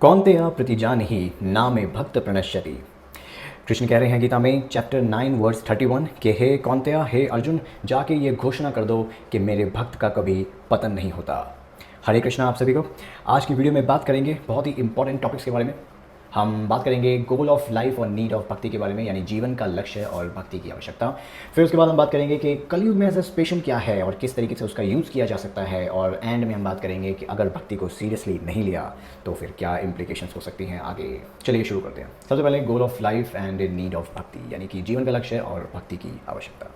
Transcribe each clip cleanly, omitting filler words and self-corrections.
कौन्तेय प्रतिजानीहि नामे भक्त प्रणश्यति। कृष्ण कह रहे हैं गीता में चैप्टर 9 वर्स 31 कि हे कौन्तेय, हे अर्जुन, जाके ये घोषणा कर दो कि मेरे भक्त का कभी पतन नहीं होता। हरे कृष्णा आप सभी को। आज की वीडियो में बात करेंगे बहुत ही इंपॉर्टेंट टॉपिक्स के बारे में। हम बात करेंगे गोल ऑफ लाइफ और नीड ऑफ भक्ति के बारे में, यानी जीवन का लक्ष्य और भक्ति की आवश्यकता। फिर उसके बाद हम बात करेंगे कि कलयुग में एज अ स्पेशल क्या है और किस तरीके से उसका यूज़ किया जा सकता है। और एंड में हम बात करेंगे कि अगर भक्ति को सीरियसली नहीं लिया तो फिर क्या इम्प्लीकेशंस हो सकती हैं आगे। चलिए शुरू करते हैं। सबसे पहले goal of life and need of भक्ति, यानी कि जीवन का लक्ष्य और भक्ति की आवश्यकता।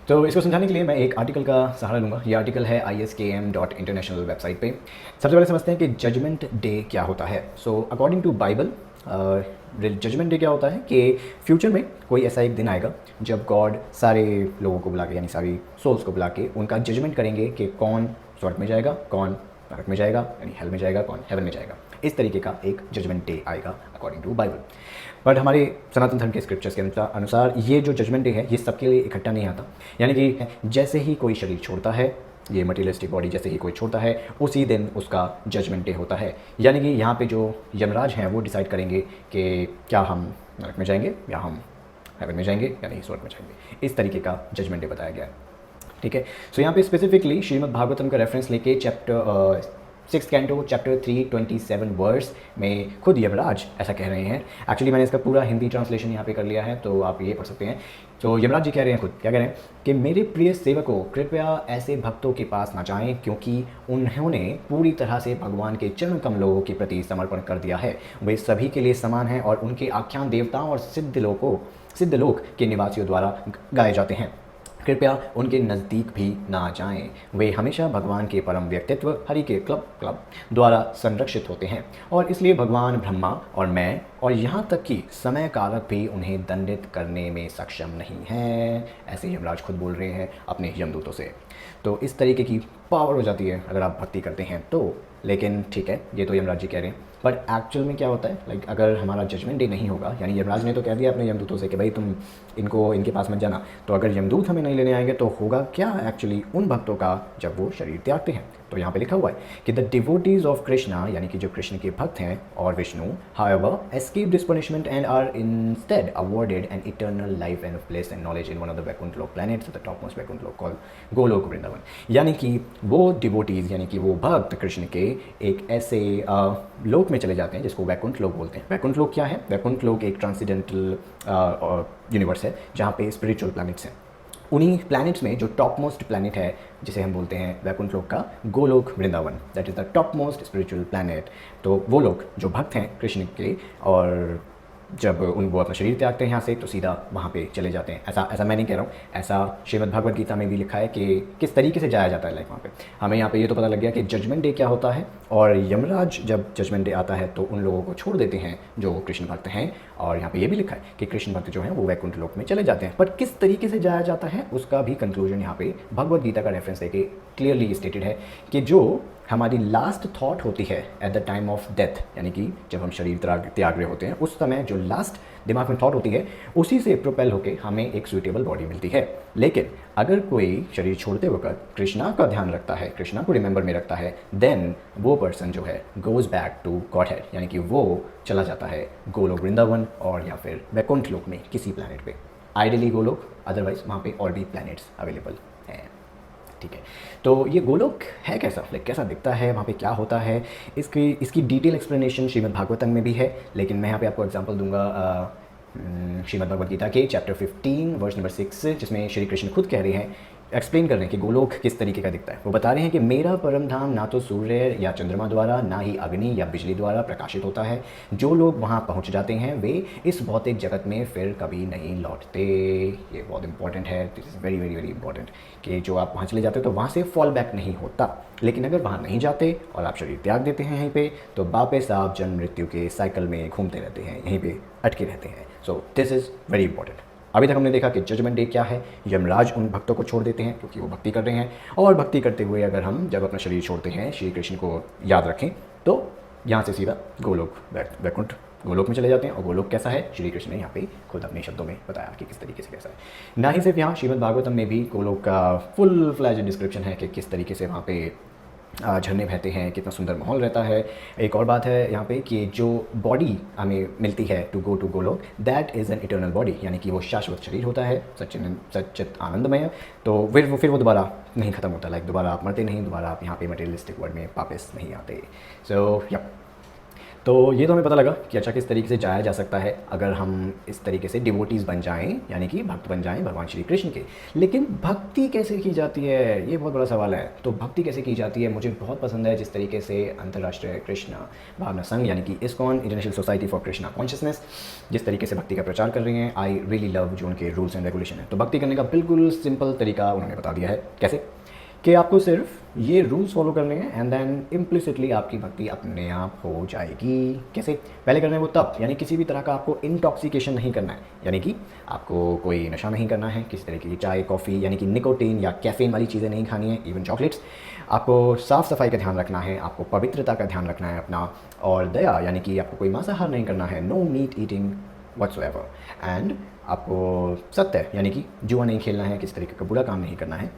तो इसको समझाने के लिए मैं एक आर्टिकल का सहारा लूँगा। ये आर्टिकल है iskm.international वेबसाइट पे। सबसे पहले समझते हैं कि जजमेंट डे क्या होता है। So according to Bible, judgement day क्या होता है कि फ्यूचर में कोई ऐसा एक दिन आएगा जब गॉड सारे लोगों को बुला के, यानी सारी सोल्स को बुला के उनका जजमेंट करेंगे कि कौन स्वर्ग में जाएगा, कौन नरक में जाएगा यानी हेल में जाएगा, कौन हेवन में जाएगा। इस तरीके का एक जजमेंट डे आएगा अकॉर्डिंग टू बाइबल। बट हमारे सनातन धर्म के स्क्रिप्चर्स के अनुसार ये जो जजमेंट डे है ये सबके लिए इकट्ठा नहीं आता। यानी कि जैसे ही कोई शरीर छोड़ता है, ये मटीरियलिस्टिक बॉडी जैसे ही कोई छोड़ता है, उसी दिन उसका जजमेंट डे होता है। यानी कि यहाँ पे जो यमराज हैं वो डिसाइड करेंगे कि क्या हम नरक में जाएंगे या हम हेवन में जाएंगे यानी स्वर्ग में जाएंगे। इस तरीके का जजमेंट डे बताया गया है। ठीक है। सो यहाँ पे स्पेसिफिकली श्रीमद् भागवतम का रेफरेंस लेके चैप्टर 6 कैंटो चैप्टर 327 वर्स में खुद यमराज ऐसा कह रहे हैं। एक्चुअली मैंने इसका पूरा हिंदी ट्रांसलेशन यहाँ पे कर लिया है, तो आप ये पढ़ सकते हैं। तो यमराज जी कह रहे हैं, खुद क्या कह रहे हैं कि मेरे प्रिय सेवकों, कृपया ऐसे भक्तों के पास ना जाएं क्योंकि उन्होंने पूरी तरह से भगवान के चरण कमलों के प्रति समर्पण कर दिया है। वे सभी के लिए समान हैं और उनके आख्यान देवताओं और सिद्धलोक के निवासियों द्वारा गाए जाते हैं। कृपया उनके नज़दीक भी ना जाएं। वे हमेशा भगवान के परम व्यक्तित्व हरि के क्लब द्वारा संरक्षित होते हैं और इसलिए भगवान ब्रह्मा और मैं और यहाँ तक कि समय कारक भी उन्हें दंडित करने में सक्षम नहीं है। ऐसे यमराज खुद बोल रहे हैं अपने यमदूतों से। तो इस तरीके की पावर हो जाती है अगर आप भक्ति करते हैं तो। लेकिन ठीक है, ये तो यमराज जी कह रहे हैं, पर एक्चुअल में क्या होता है, अगर हमारा जजमेंट डे नहीं होगा, यानी यमराज ने तो कह दिया अपने यमदूतों से कि भाई तुम इनके पास मत जाना, तो अगर यमदूत हमें नहीं लेने आएंगे तो होगा क्या एक्चुअली उन भक्तों का जब वो शरीर त्यागते हैं। तो यहाँ पे लिखा हुआ है कि द डिवोटीज ऑफ कृष्णा, यानी कि जो कृष्ण के भक्त हैं और Vishnu, however escape this punishment and are instead awarded an eternal life and place and knowledge in one of the Vaikuntha loka planets, the top most Vaikuntha loka called Golok Vrindavan. यानी कि वो डिवोटीज, यानी कि वो भक्त कृष्ण के एक ऐसे लोक में चले जाते हैं जिसको वैकुंठ लोक बोलते हैं। वैकुंठ लोक क्या है? वैकुंठ लोक एक ट्रांसेंडेंटल यूनिवर्स है जहाँ पे स्पिरिचुअल प्लैनेट्स हैं। उन्हीं प्लैनेट्स में जो टॉप मोस्ट प्लैनेट है जिसे हम बोलते हैं वैकुंठ लोक का Golok Vrindavan, that is the top most spiritual planet. तो वो लोग जो भक्त हैं कृष्ण के, और जब वो अपना शरीर त्यागते हैं यहाँ से तो सीधा वहाँ पे चले जाते हैं। ऐसा मैं नहीं कह रहा हूँ, ऐसा श्रीमद् भगवद गीता में भी लिखा है कि किस तरीके से जाया जाता है लाइक वहाँ पे। हमें यहाँ पे ये तो पता लग गया कि जजमेंट डे क्या होता है, और यमराज जब जजमेंट डे आता है तो उन लोगों को छोड़ देते हैं जो कृष्ण भक्त हैं। और यहाँ पे ये भी लिखा है कि कृष्ण भक्त जो हैं वो वैकुंठ लोक में चले जाते हैं। पर किस तरीके से जाया जाता है उसका भी कंक्लूजन यहाँ पे भगवद गीता का रेफरेंस लेके क्लियरली स्टेटेड है कि जो हमारी लास्ट थॉट होती है at the time of death, यानी कि जब हम शरीर त्याग रहे होते हैं उस समय जो लास्ट दिमाग में थॉट होती है उसी से प्रोपेल होकर हमें एक सूटेबल बॉडी मिलती है। लेकिन अगर कोई शरीर छोड़ते वक्त कृष्णा का ध्यान रखता है, कृष्णा को रिमेंबर में रखता है, देन वो पर्सन जो है goes back to Godhead, यानी कि वो चला जाता है गोलोक वृंदावन और या फिर वैकुंठ लोक में किसी प्लैनेट पे। आइडियली गोलोक, अदरवाइज वहाँ पे और भी प्लैनेट्स अवेलेबल हैं। ठीक है। तो ये गोलोक है कैसा, कैसा दिखता है, वहाँ पे क्या होता है, इसकी डिटेल एक्सप्लेनेशन श्रीमद् भागवतम में भी है। लेकिन मैं यहाँ पे आपको एग्जांपल दूंगा श्रीमद् भगवद गीता के चैप्टर 15 वर्स नंबर 6, जिसमें श्री कृष्ण खुद कह रहे हैं, एक्सप्लेन कर रहे हैं कि गोलोक किस तरीके का दिखता है। वो बता रहे हैं कि मेरा परम धाम ना तो सूर्य या चंद्रमा द्वारा, ना ही अग्नि या बिजली द्वारा प्रकाशित होता है। जो लोग वहाँ पहुँच जाते हैं वे इस भौतिक जगत में फिर कभी नहीं लौटते। ये बहुत इंपॉर्टेंट है, this is very very very important कि जो आप वहाँ चले जाते हो तो वहाँ से फॉल बैक नहीं होता। लेकिन अगर वहाँ नहीं जाते और आप शरीर त्याग देते हैं यहीं पे, तो वापस आप जन्म मृत्यु के साइकिल में घूमते रहते हैं, यहीं पे अटके रहते हैं। So this is very important. अभी तक हमने देखा कि जजमेंट डे क्या है, यमराज उन भक्तों को छोड़ देते हैं क्योंकि वो भक्ति कर रहे हैं, और भक्ति करते हुए अगर हम जब अपना शरीर छोड़ते हैं श्री कृष्ण को याद रखें तो यहाँ से सीधा गोलोक वैकुंठ गोलोक में चले जाते हैं। और गोलोक कैसा है, श्री कृष्ण ने यहाँ पे खुद अपने शब्दों में बताया कि किस तरीके से कैसा है। ना ही सिर्फ यहाँ श्रीमद् भागवतम में भी गोलोक का फुल फ्लैज डिस्क्रिप्शन है कि किस तरीके से वहाँ पे झरने बहते हैं, कितना सुंदर माहौल रहता है। एक और बात है यहाँ पे कि जो बॉडी हमें मिलती है to go Goloka, that is an eternal body, यानी कि वो शाश्वत शरीर होता है, सच्चित आनंदमय। तो फिर वो दोबारा नहीं ख़त्म होता, लाइक दोबारा आप मरते नहीं, दोबारा आप यहाँ पे मटेरियलिस्टिक वर्ल्ड में वापस नहीं आते। सो या तो ये तो हमें पता लगा कि अच्छा किस तरीके से जाया जा सकता है अगर हम इस तरीके से डिवोटीज़ बन जाएं, यानी कि भक्त बन जाएं भगवान श्री कृष्ण के। लेकिन भक्ति कैसे की जाती है, ये बहुत बड़ा सवाल है। तो भक्ति कैसे की जाती है, मुझे बहुत पसंद है जिस तरीके से अंतर्राष्ट्रीय कृष्ण भावना संघ यानी कि ISKCON, international society for Krishna consciousness, जिस तरीके से भक्ति का प्रचार कर रही हैं। आई रियली लव जो उनके रूल्स एंड रेगुलेशन है। तो भक्ति करने का बिल्कुल सिंपल तरीका उन्होंने बता दिया है। कैसे कि आपको सिर्फ ये रूल्स फॉलो करने हैं एंड देन इम्प्लिसिटली आपकी भक्ति अपने आप हो जाएगी। कैसे? पहले करना है वो तब, यानी किसी भी तरह का आपको इंटॉक्सिकेशन नहीं करना है, यानी कि आपको कोई नशा नहीं करना है, किसी तरीके की चाय कॉफ़ी यानी कि निकोटीन या कैफीन वाली चीज़ें नहीं खानी है, इवन चॉकलेट्स। आपको साफ़ सफाई का ध्यान रखना है, आपको पवित्रता का ध्यान रखना है अपना, और दया यानी कि आपको कोई मांसाहार नहीं करना है, no meat eating whatsoever. And आपको सत्य यानी कि जुआ नहीं खेलना है, किसी तरीके का बुरा काम नहीं करना है।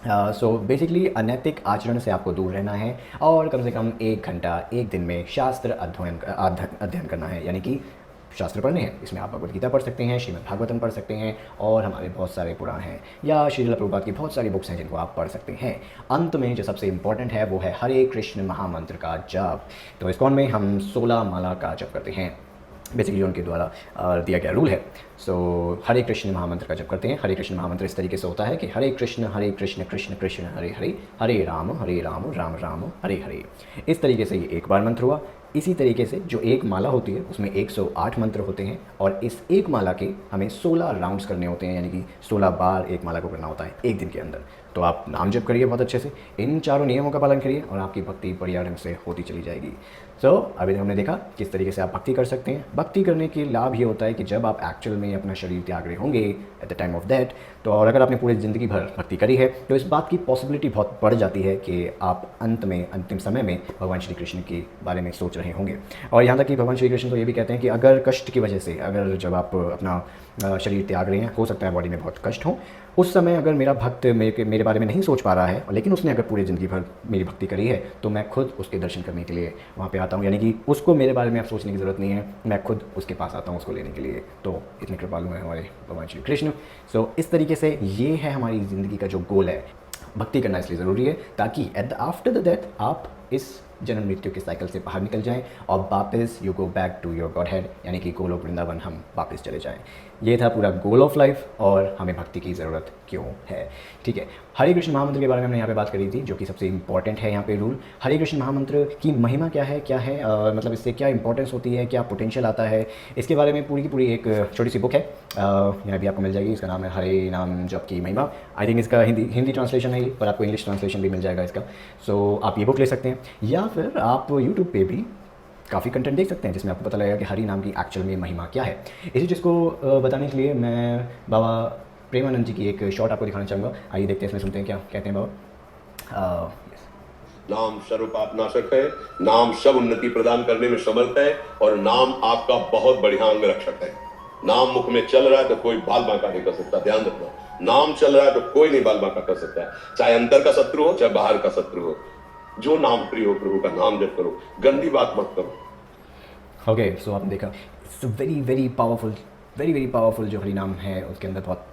सो बेसिकली अनैतिक आचरण से आपको दूर रहना है, और कम से कम 1 घंटा एक दिन में शास्त्र अध्ययन करना है, यानी कि शास्त्र पढ़ने हैं। इसमें आप भगवद गीता पढ़ सकते हैं, श्रीमद् भागवतम पढ़ सकते हैं, और हमारे बहुत सारे पुराण हैं, या श्रील प्रभुपाद की बहुत सारी बुक्स हैं जिनको आप पढ़ सकते हैं। अंत में जो सबसे इंपॉर्टेंट है वो है हरे कृष्ण महामंत्र का जप। तो ISKCON में हम 16 माला का जप करते हैं, बेसिकली उनके द्वारा दिया गया रूल है। सो हरे कृष्ण महामंत्र का जप करते हैं। हरे कृष्ण महामंत्र इस तरीके से होता है कि हरे कृष्ण कृष्ण कृष्ण हरे हरे, हरे राम राम राम हरे हरे। इस तरीके से ये एक बार मंत्र हुआ। इसी तरीके से जो एक माला होती है उसमें 108 मंत्र होते हैं, और इस एक माला के हमें 16 राउंड्स करने होते हैं, यानी कि 16 बार एक माला को करना होता है एक दिन के अंदर। तो आप नाम जप करिए बहुत अच्छे से, इन चारों नियमों का पालन करिए, और आपकी भक्ति बढ़िया ढंग से होती चली जाएगी। सो अभी हमने देखा किस तरीके से आप भक्ति कर सकते हैं। भक्ति करने के लाभ ये होता है कि जब आप एक्चुअल में अपना शरीर त्याग रहे होंगे at the time of that, तो और अगर आपने पूरी ज़िंदगी भर भक्ति करी है, तो इस बात की पॉसिबिलिटी बहुत बढ़ जाती है कि आप अंत में अंतिम समय में भगवान श्री कृष्ण के बारे में सोच रहे होंगे। और यहाँ तक कि भगवान श्री कृष्ण तो ये भी कहते हैं कि अगर कष्ट की वजह से, अगर जब आप अपना शरीर त्याग रहे हैं, हो सकता है बॉडी में बहुत कष्ट हो, उस समय अगर मेरा भक्त मेरे बारे में नहीं सोच पा रहा है, लेकिन उसने अगर पूरी ज़िंदगी भर मेरी भक्ति करी है, तो मैं खुद उसके दर्शन करने के लिए वहाँ पे आता हूँ। यानी कि उसको मेरे बारे में आप सोचने की ज़रूरत नहीं है, मैं खुद उसके पास आता हूँ उसको लेने के लिए। तो इतने कृपालु हैं हमारे भगवान श्री कृष्ण। सो इस तरीके से ये है हमारी ज़िंदगी का जो गोल है। भक्ति करना इसलिए ज़रूरी है ताकि आफ्टर द डेथ आप इस जन्म मृत्यु के साइकिल से बाहर निकल जाएं, और वापस you go back to your Godhead, यानी कि गोलोक वृंदावन हम वापस चले जाएं। ये था पूरा गोल ऑफ लाइफ, और हमें भक्ति की ज़रूरत क्यों है। ठीक है, हरे कृष्ण महामंत्र के बारे में हमने यहाँ पे बात करी थी, जो कि सबसे इंपॉर्टेंट है यहाँ पे रूल। हरे कृष्ण महामंत्र की महिमा क्या है, मतलब इससे क्या इंपॉर्टेंस होती है, क्या पोटेंशियल आता है, इसके बारे में पूरी की पूरी एक छोटी सी बुक है, यहाँ भी आपको मिल जाएगी। इसका नाम है हरे नाम जप की महिमा। आई थिंक इसका हिंदी ट्रांसलेशन है ये, पर आपको इंग्लिश ट्रांसलेशन भी मिल जाएगा इसका। सो आप ये बुक ले सकते हैं, या फिर आप यूट्यूब पे भी काफ़ी कंटेंट देख सकते हैं जिसमें आपको पता लगेगा कि हरि नाम की एक्चुअल में महिमा क्या है। इसी चीज़ को बताने के लिए मैं बाबा प्रेमानंद जी की एक शॉर्ट आपको दिखाना चाहूँगा। आइए देखते हैं, इसमें सुनते हैं क्या कहते हैं बाबा। नाम सर्व पाप नाशक है, नाम सब उन्नति प्रदान करने में समर्थ है, और नाम आपका बहुत बढ़िया अंग रक्षक है। नाम मुख में चल रहा है तो कोई बाल बांका नहीं कर सकता, ध्यान रखना। नाम चल रहा है तो कोई नहीं बाल बांका कर सकता है, चाहे अंदर का शत्रु हो चाहे बाहर का शत्रु हो। जो नाम प्रिय हो प्रभु का नाम जप करो, गंदी बात मत करो। ओके, सो आपने देखा, इट्स वेरी वेरी पावरफुल जो हरि नाम है उसके अंदर बहुत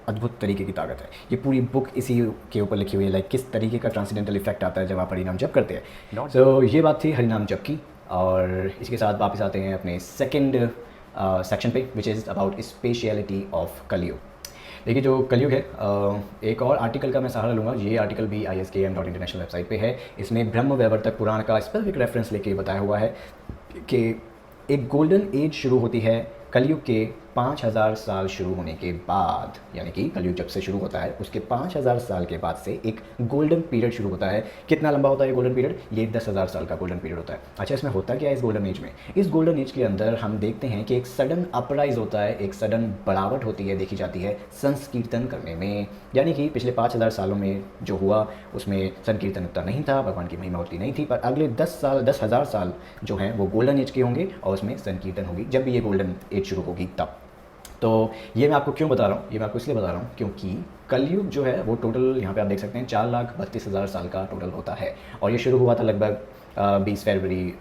अद्भुत तरीके की ताकत है। ये पूरी बुक इसी के ऊपर लिखी हुई है, लाइक किस तरीके का ट्रांसेंडेंटल इफेक्ट आता है जब आप हरिनाम जप करते हैं। सो ये बात थी हरिनाम जप की, और इसके साथ वापस आते हैं अपने सेकंड सेक्शन पे, which is about speciality of कलयुग। देखिए जो कलयुग है, एक और आर्टिकल का मैं सहारा लूँगा। ये आर्टिकल भी ISKM.international वेबसाइट पे है। इसमें ब्रह्म वैवर्तक पुराण का स्पेसिफिक रेफरेंस लेके बताया हुआ है कि एक गोल्डन एज शुरू होती है कलयुग के 5000 साल शुरू होने के बाद, यानी कि कलयुग जब से शुरू होता है उसके 5000 साल के बाद से एक गोल्डन पीरियड शुरू होता है। कितना लंबा होता है ये गोल्डन पीरियड? ये 10,000 साल का गोल्डन पीरियड होता है। अच्छा, इसमें होता क्या है इस गोल्डन एज में? इस गोल्डन एज के अंदर हम देखते हैं कि एक सडन अपराइज होता है, एक सडन बढ़ावट होती है, देखी जाती है संकीर्तन करने में। यानी कि पिछले 5000 सालों में जो हुआ उसमें संकीर्तन उतना नहीं था, भगवान की महिमा उतनी नहीं थी, पर अगले 10,000 साल जो हैं वो गोल्डन एज के होंगे, और उसमें संकीर्तन होगी जब भी ये गोल्डन एज शुरू होगी तब। तो ये मैं आपको क्यों बता रहा हूँ? ये मैं आपको इसलिए बता रहा हूँ क्योंकि कलयुग जो है वो टोटल यहाँ पे आप देख सकते हैं 4,32,000 साल का टोटल होता है, और ये शुरू हुआ था लगभग 20 फरवरी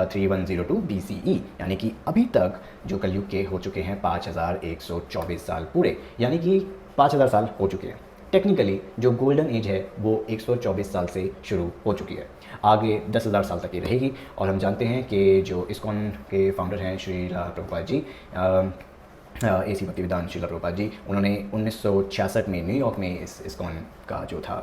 3102 BCE, यानी कि अभी तक जो कलयुग के हो चुके हैं 5,124 साल पूरे, यानी कि 5,000 साल हो चुके हैं। टेक्निकली जो गोल्डन एज है वो 124 साल से शुरू हो चुकी है, आगे 10,000 साल तक ये रहेगी। और हम जानते हैं कि जो इस्कॉन के फाउंडर हैं श्रीला प्रभुपाद जी, AC भक्तिवेदांत श्रीला प्रभुपाद जी, उन्होंने 1966 में न्यूयॉर्क में इस इस्कॉन का जो था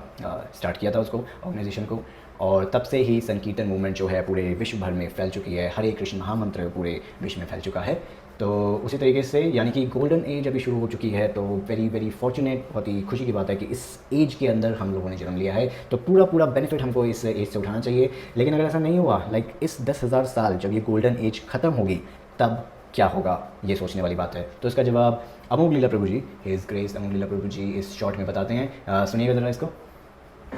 स्टार्ट किया था उसको, ऑर्गेनाइजेशन को, और तब से ही संकीर्तन मूवमेंट जो है पूरे विश्व भर में फैल चुकी है, हरे कृष्ण महामंत्र पूरे विश्व में फैल चुका है। तो उसी तरीके से यानी कि गोल्डन एज अभी शुरू हो चुकी है, तो वेरी वेरी फॉर्चुनेट, बहुत ही खुशी की बात है कि इस एज के अंदर हम लोगों ने जन्म लिया है, तो पूरा बेनिफिट हमको इस एज से उठाना चाहिए। लेकिन अगर ऐसा नहीं हुआ, लाइक इस 10,000 साल जब ये गोल्डन एज ख़त्म होगी तब क्या होगा, ये सोचने वाली बात है। तो इसका जवाब अमोघ लीला प्रभु जी, हिज ग्रेस अमोघ लीला प्रभु जी इस शॉर्ट में बताते हैं। सुनिएगा ज़रा इसको।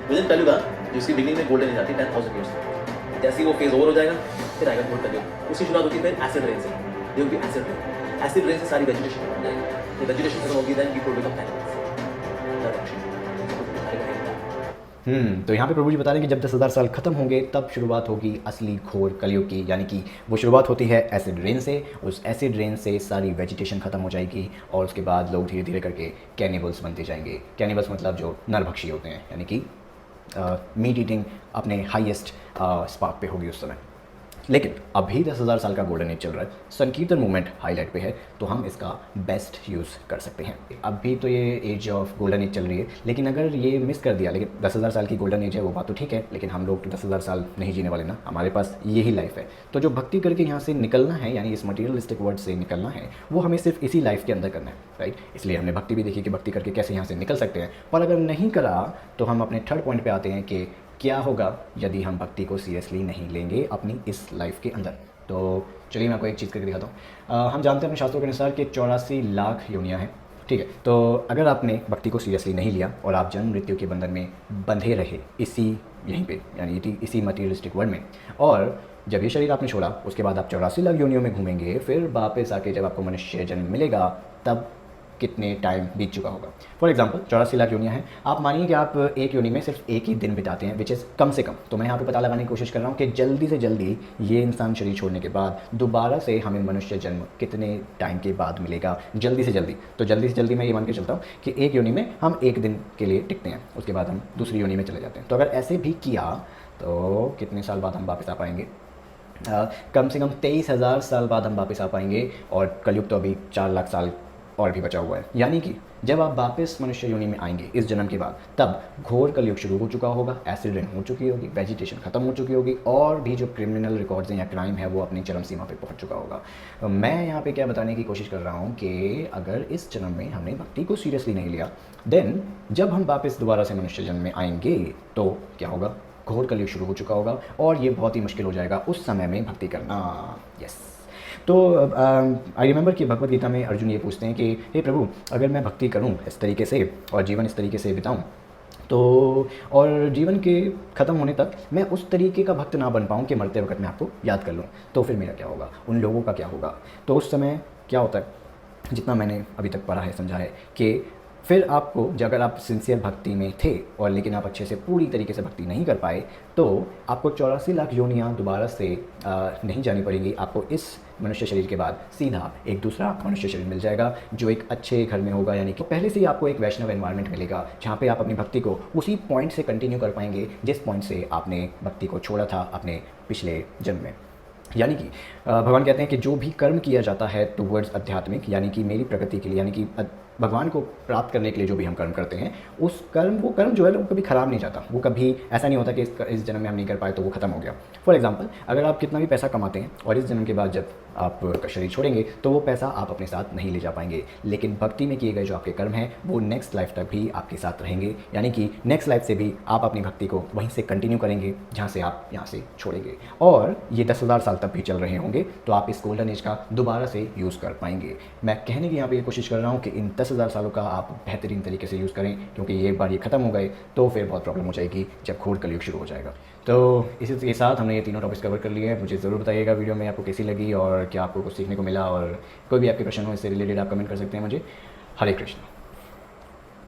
विजन कलयुग जिसकी बिगिनिंग में गोल्डन एज आती है 10,000 ईयर्स, जैसे ही वो फेज ओवर हो जाएगा फिर आएगा गोल्डन कलयुग। उसकी शुरुआत होती है फिर एसिड रेन से, ये होगी एसिड रेन। एसिड रेन से सारी वेजिटेशन खत्म हो जाएगी, ये वेजिटेशन खत्म होगी देन पीपल बिकम एनिमल्स। तो यहाँ पे प्रभु जी बता रहे हैं कि जब 10,000 साल खत्म होंगे तब शुरुआत होगी असली घोर कलयुग की, यानी कि वो शुरुआत होती है एसिड रेन से। उस एसिड रेन से सारी वेजिटेशन खत्म हो जाएगी और उसके बाद लोग धीरे धीरे करके कैनिबल्स बनते जाएंगे। कैनिबल्स मतलब जो नरभक्षी होते हैं, यानी कि मीट ईटिंग अपने हाईएस्ट स्पार्क पे होगी उस समय। लेकिन अभी 10,000 साल का गोल्डन एज चल रहा है, संकीर्तन मूवमेंट हाईलाइट पे है, तो हम इसका बेस्ट यूज़ कर सकते हैं। अभी तो ये एज ऑफ गोल्डन एज चल रही है, लेकिन अगर ये मिस कर दिया, लेकिन 10,000 साल की गोल्डन एज है वो बात तो ठीक है, लेकिन हम लोग तो 10,000 साल नहीं जीने वाले ना, हमारे पास यही लाइफ है। तो जो भक्ति करके यहाँ से निकलना है, यानी इस मटीरियलिस्टिक वर्ल्ड से निकलना है, वो हमें सिर्फ इसी लाइफ के अंदर करना है, राइट। इसलिए हमने भक्ति भी देखी कि भक्ति करके कैसे यहाँ से निकल सकते हैं। और अगर नहीं करा तो हम अपने थर्ड पॉइंट पर आते हैं कि क्या होगा यदि हम भक्ति को सीरियसली नहीं लेंगे अपनी इस लाइफ के अंदर। तो चलिए मैं आपको एक चीज़ करके दिखाता हूँ। हम जानते हैं अपने शास्त्रों के अनुसार कि 84 लाख योनियाँ हैं, ठीक है। तो अगर आपने भक्ति को सीरियसली नहीं लिया और आप जन्म मृत्यु के बंधन में बंधे रहे इसी यहीं पे, यानी इसी मटीरियलिस्टिक वर्ल्ड में, और जब ये शरीर आपने छोड़ा उसके बाद आप 84 लाख योनियों में घूमेंगे, फिर वापस आके जब आपको मनुष्य जन्म मिलेगा तब कितने टाइम बीत चुका होगा। फॉर एग्जाम्पल 84 लाख योनियाँ हैं, आप मानिए कि आप एक योनि में सिर्फ एक ही दिन बिताते हैं, विच इज़ कम से कम। तो मैं यहाँ पे पता लगाने की कोशिश कर रहा हूँ कि जल्दी से जल्दी ये इंसान शरीर छोड़ने के बाद दोबारा से हमें मनुष्य जन्म कितने टाइम के बाद मिलेगा, जल्दी से जल्दी। तो जल्दी से जल्दी मैं ये मान के चलता हूँ कि एक योनि में हम एक दिन के लिए टिकते हैं, उसके बाद हम दूसरी योनि में चले जाते हैं। तो अगर ऐसे भी किया तो कितने साल बाद हम वापस आ पाएंगे? कम से कम 23,000 साल बाद हम वापस आ पाएंगे, और कलयुग तो अभी 4 लाख साल और भी बचा हुआ है। यानी कि जब आप वापस मनुष्य योनि में आएंगे इस जन्म के बाद, तब घोर कलयुग शुरू हो चुका होगा, एसिड रेन हो चुकी होगी, वेजिटेशन खत्म हो चुकी होगी, और भी जो क्रिमिनल रिकॉर्ड्स हैं या क्राइम है वो अपनी चरम सीमा पे पहुंच चुका होगा। मैं यहाँ पे क्या बताने की कोशिश कर रहा हूँ कि अगर इस जन्म में हमने भक्ति को सीरियसली नहीं लिया, देन जब हम वापस दोबारा से मनुष्य जन्म में आएंगे तो क्या होगा? घोर कलयुग शुरू हो चुका होगा और ये बहुत ही मुश्किल हो जाएगा उस समय में भक्ति करना। यस। तो आई रिमेंबर कि भगवद गीता में अर्जुन ये पूछते हैं कि हे प्रभु, अगर मैं भक्ति करूं इस तरीके से और जीवन इस तरीके से बिताऊं, तो और जीवन के ख़त्म होने तक मैं उस तरीके का भक्त ना बन पाऊं कि मरते वक्त मैं आपको याद कर लूं, तो फिर मेरा क्या होगा, उन लोगों का क्या होगा? तो उस समय क्या होता है, जितना मैंने अभी तक पढ़ा है, समझा है कि फिर आपको, अगर आप सिंसियर भक्ति में थे और लेकिन आप अच्छे से पूरी तरीके से भक्ति नहीं कर पाए, तो आपको 84 लाख योनियाँ दोबारा से नहीं जानी पड़ेंगी। आपको इस मनुष्य शरीर के बाद सीधा एक दूसरा मनुष्य शरीर मिल जाएगा जो एक अच्छे घर में होगा, यानी कि पहले से ही आपको एक वैष्णव एनवायरनमेंट मिलेगा जहाँ पे आप अपनी भक्ति को उसी पॉइंट से कंटिन्यू कर पाएंगे जिस पॉइंट से आपने भक्ति को छोड़ा था अपने पिछले जन्म में। यानी कि भगवान कहते हैं कि जो भी कर्म किया जाता है टुवर्ड्स आध्यात्मिक, यानी कि मेरी प्रगति के लिए, यानी कि भगवान को प्राप्त करने के लिए जो भी हम कर्म करते हैं, उस वो कर्म जो है वो कभी ख़राब नहीं जाता। वो कभी ऐसा नहीं होता कि इस जन्म में हम नहीं कर पाए तो वो ख़त्म हो गया। फॉर एग्जांपल, अगर आप कितना भी पैसा कमाते हैं और इस जन्म के बाद जब आप शरीर छोड़ेंगे तो वो पैसा आप अपने साथ नहीं ले जा पाएंगे, लेकिन भक्ति में किए गए जो आपके कर्म हैं वो नेक्स्ट लाइफ तक भी आपके साथ रहेंगे। यानी कि नेक्स्ट लाइफ से भी आप अपनी भक्ति को वहीं से कंटिन्यू करेंगे जहाँ से आप यहाँ से छोड़ेंगे, और ये 10,000 साल तक भी चल रहे होंगे, तो आप इस गोल्डन एज का दोबारा से यूज़ कर पाएंगे। मैं कहने की यहाँ पे ये कोशिश कर रहा हूँ कि इन 10,000 सालों का आप बेहतरीन तरीके से यूज़ करें, क्योंकि ये बार ये ख़त्म हो गए तो फिर बहुत प्रॉब्लम हो जाएगी जब घोर कलयुग शुरू हो जाएगा। तो इसी के साथ हमने ये तीनों टॉपिक्स कवर कर लिए हैं। मुझे ज़रूर बताइएगा वीडियो में आपको कैसी लगी और क्या आपको कुछ सीखने को मिला, और कोई भी आपके प्रश्न हो इससे रिलेटेड आप कमेंट कर सकते हैं मुझे। हरे कृष्ण।